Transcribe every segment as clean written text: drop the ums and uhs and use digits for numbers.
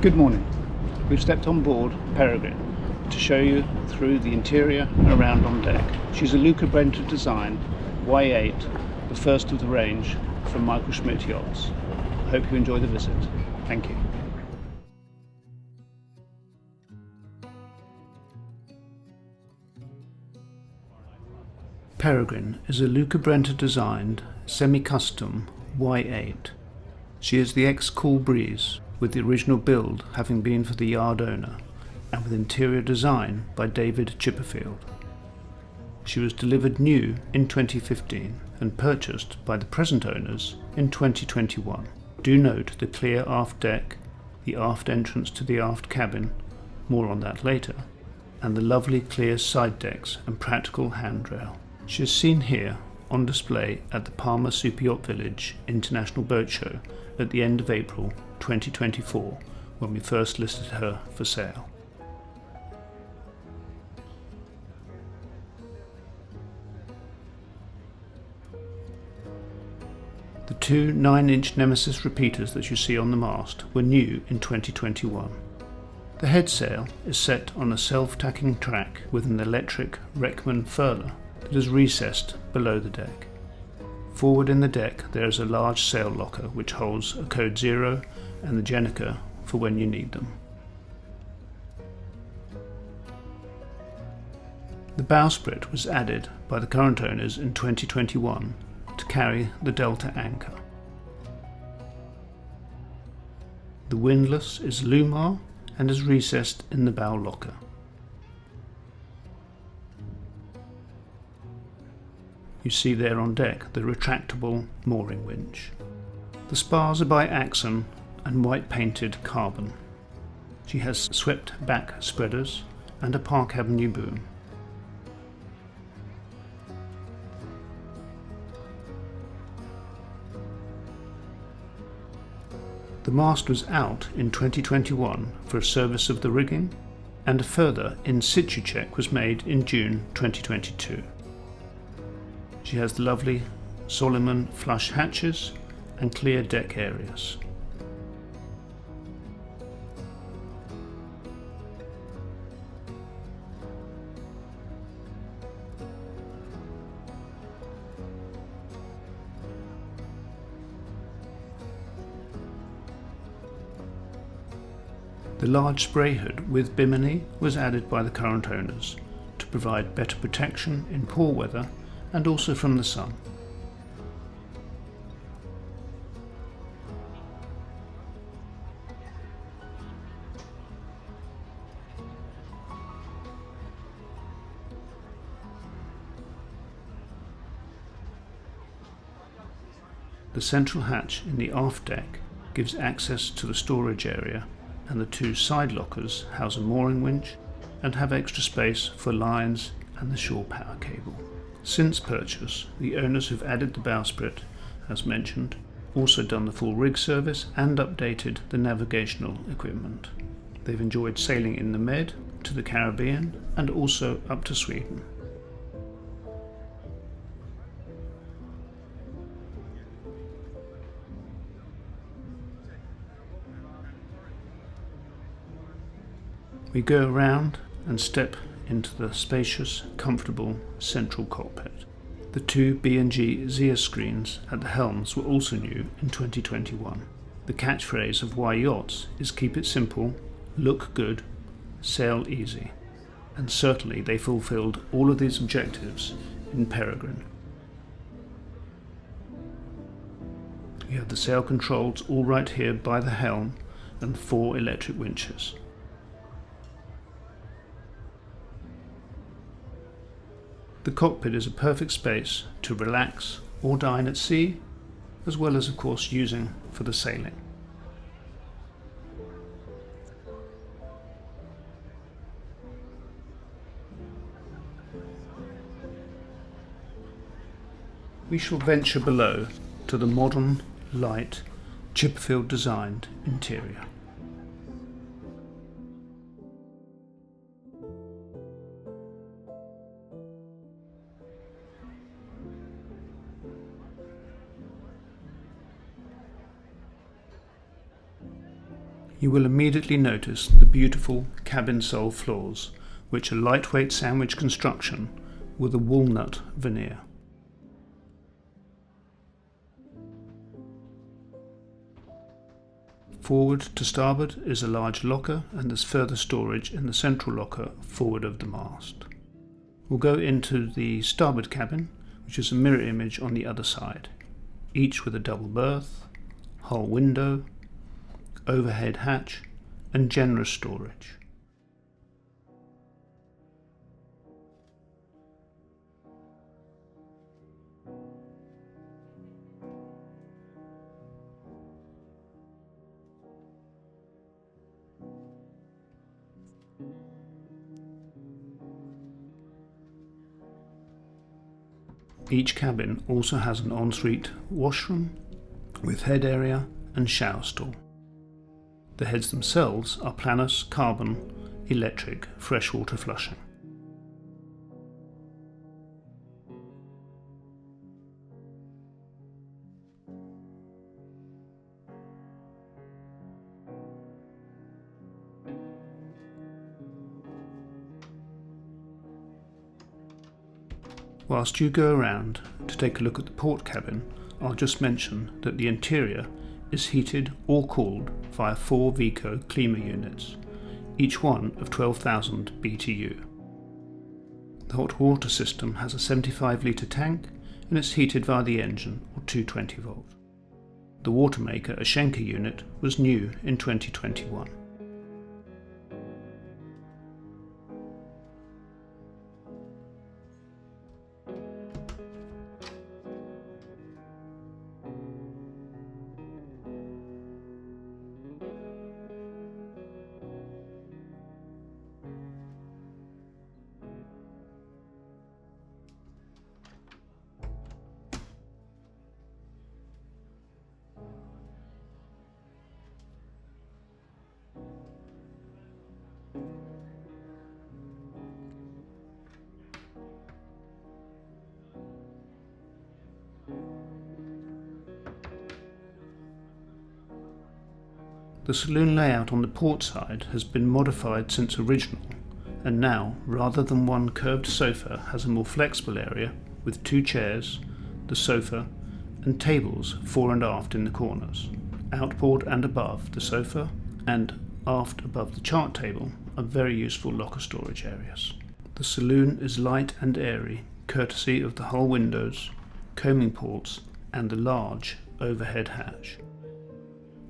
Good morning. We've stepped on board Peregrine to show you through the interior and around on deck. She's a Luca Brenta design Y8, the first of the range from Michael Schmidt Yachts. I hope you enjoy the visit. Thank you. Peregrine is a Luca Brenta designed semi-custom Y8. She is the ex-Cool Breeze, with the original build having been for the yard owner, and with interior design by David Chipperfield. She was delivered new in 2015 and purchased by the present owners in 2021. Do note the clear aft deck, the aft entrance to the aft cabin, more on that later, and the lovely clear side decks and practical handrail. She is seen here on display at the Palma Super Yacht Village International Boat Show at the end of April 2024, when we first listed her for sale. The two 9-inch Nemesis repeaters that you see on the mast were new in 2021. The head sail is set on a self-tacking track with an electric Reckman furler that is recessed below the deck. Forward in the deck there is a large sail locker which holds a code 0 and the Jenica for when you need them. The bowsprit was added by the current owners in 2021 to carry the Delta anchor. The windlass is Lumar and is recessed in the bow locker. You see there on deck the retractable mooring winch. The spars are by Axon and white painted carbon. She has swept back spreaders and a Park Avenue boom. The mast was out in 2021 for a service of the rigging, and a further in situ check was made in June 2022. She has the lovely Solomon flush hatches and clear deck areas. The large spray hood with bimini was added by the current owners to provide better protection in poor weather and also from the sun. The central hatch in the aft deck gives access to the storage area, and the two side lockers house a mooring winch and have extra space for lines and the shore power cable. Since purchase, the owners have added the bowsprit, as mentioned, also done the full rig service and updated the navigational equipment. They've enjoyed sailing in the Med, to the Caribbean and also up to Sweden. We go around and step into the spacious, comfortable central cockpit. The two B&G Zia screens at the helms were also new in 2021. The catchphrase of YYachts is keep it simple, look good, sail easy. And certainly they fulfilled all of these objectives in Peregrine. We have the sail controls all right here by the helm and 4 electric winches. The cockpit is a perfect space to relax or dine at sea, as well as of course using for the sailing. We shall venture below to the modern, light, Chipperfield designed interior. You will immediately notice the beautiful cabin sole floors, which are lightweight sandwich construction with a walnut veneer. Forward to starboard is a large locker, and there's further storage in the central locker forward of the mast. We'll go into the starboard cabin, which is a mirror image on the other side, each with a double berth, hull window, overhead hatch and generous storage. Each cabin also has an ensuite washroom with head area and shower stall. The heads themselves are Planus carbon electric freshwater flushing. Whilst you go around to take a look at the port cabin, I'll just mention that the interior is heated or cooled via 4 Vico Klima units, each one of 12,000 BTU. The hot water system has a 75 litre tank and it's heated via the engine or 220 volt. The water maker, a Schenker unit, was new in 2021. The saloon layout on the port side has been modified since original, and now, rather than one curved sofa, has a more flexible area with 2 chairs, the sofa, and tables fore and aft in the corners. Outboard and above the sofa and aft above the chart table are very useful locker storage areas. The saloon is light and airy, courtesy of the hull windows, coaming ports, and the large overhead hatch.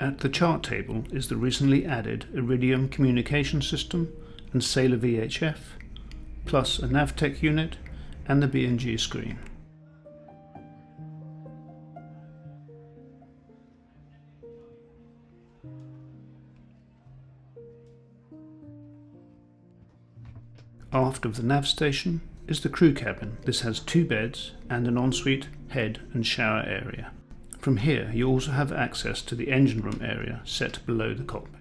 At the chart table is the recently added Iridium communication system and Sailor VHF, plus a Navtec unit and the B&G screen. Aft of the nav station is the crew cabin. This has 2 beds and an ensuite head and shower area. From here you also have access to the engine room area set below the cockpit.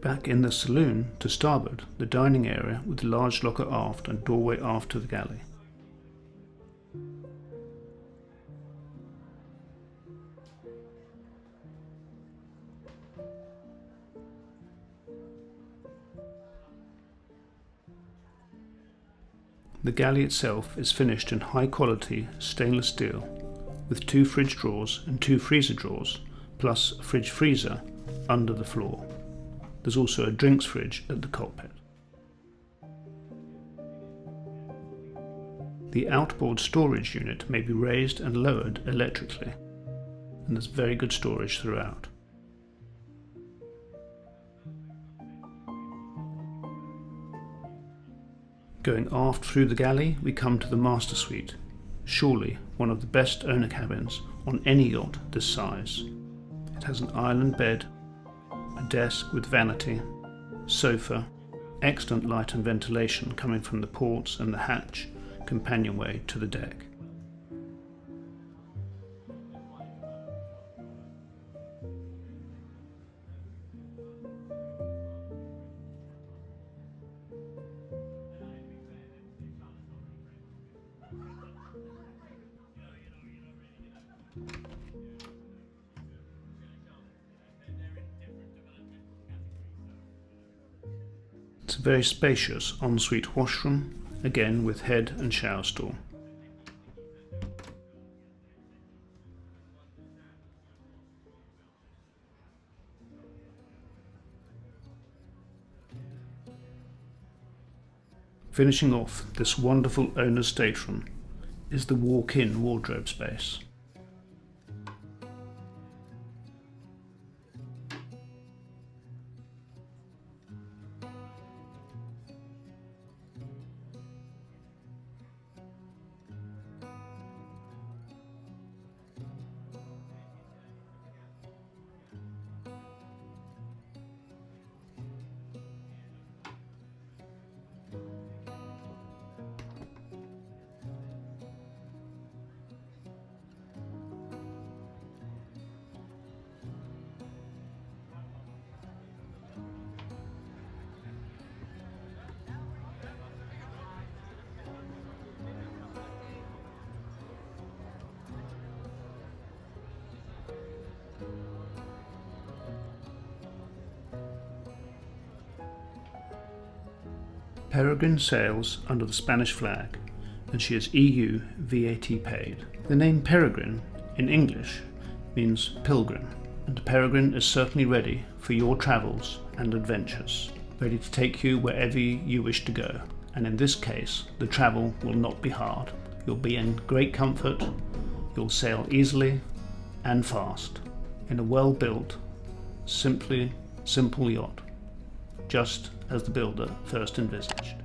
Back in the saloon to starboard, the dining area with the large locker aft and doorway aft to the galley. The galley itself is finished in high quality stainless steel with 2 fridge drawers and 2 freezer drawers, plus a fridge freezer under the floor. There's also a drinks fridge at the cockpit. The outboard storage unit may be raised and lowered electrically, and there's very good storage throughout. Going aft through the galley, we come to the master suite, surely one of the best owner cabins on any yacht this size. It has an island bed, a desk with vanity, sofa, excellent light and ventilation coming from the ports and the hatch, companionway to the deck. very spacious ensuite washroom, again with head and shower stall. Finishing off this wonderful owner's stateroom is the walk-in wardrobe space. Peregrine sails under the Spanish flag, and she is EU VAT paid. The name Peregrine in English means pilgrim, and Peregrine is certainly ready for your travels and adventures, ready to take you wherever you wish to go. And in this case, the travel will not be hard. You'll be in great comfort, you'll sail easily and fast in a well-built, simple yacht, just as the builder first envisaged.